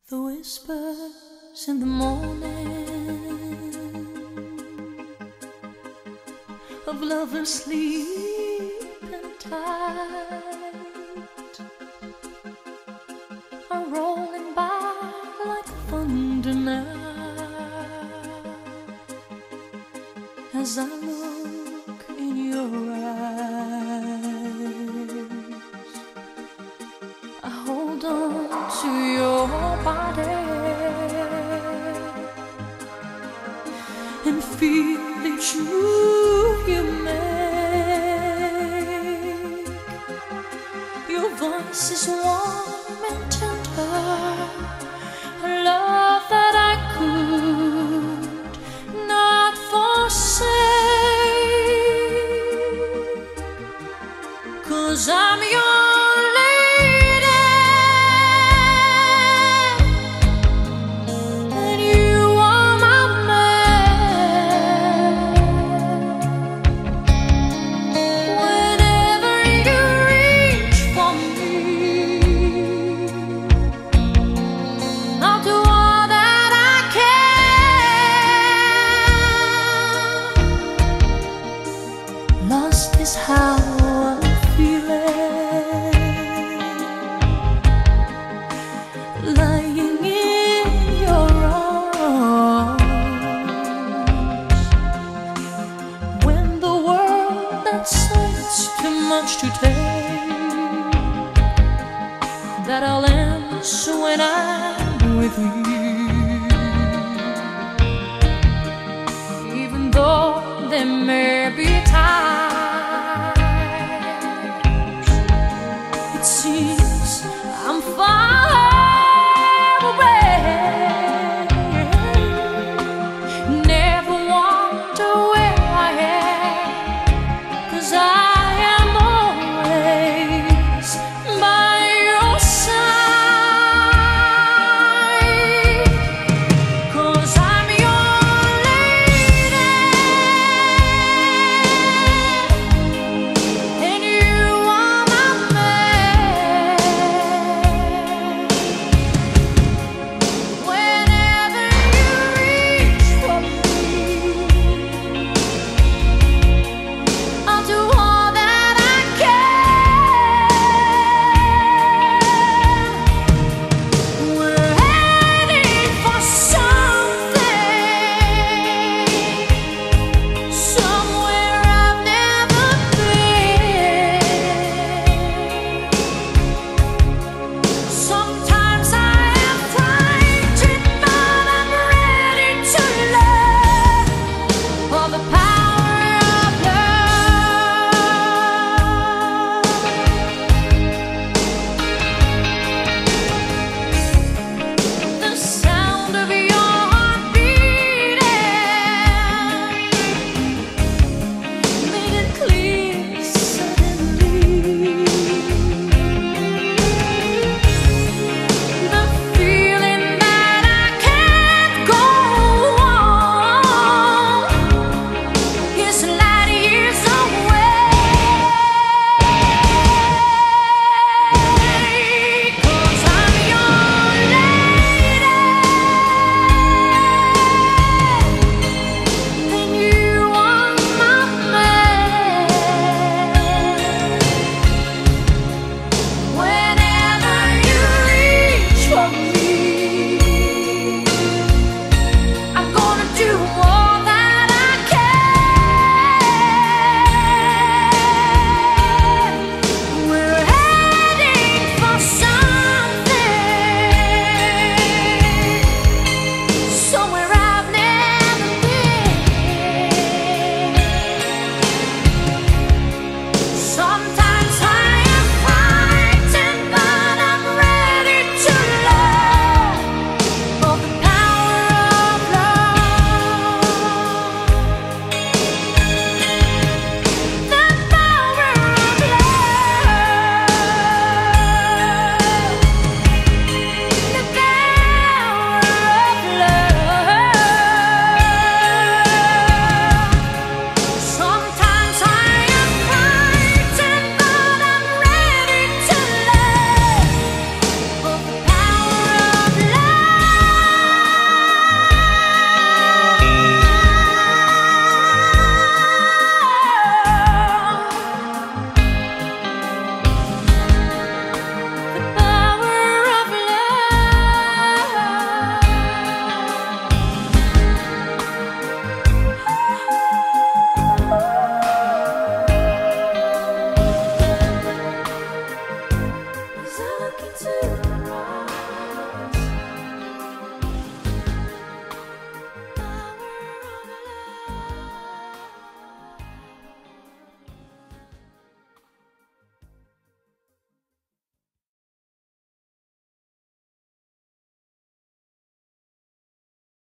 The whispers in the morning of lovers sleeping tight are rolling by like thunder now. As I look in your eyes, I hold on to your body and feel each move you make. Your voice is warm and tender, a love that I could not forsake, 'cause I'm your lost is how I'm feeling, lying in your arms, when the world that says too much to take, that I'll answer when I'm with you, even though they may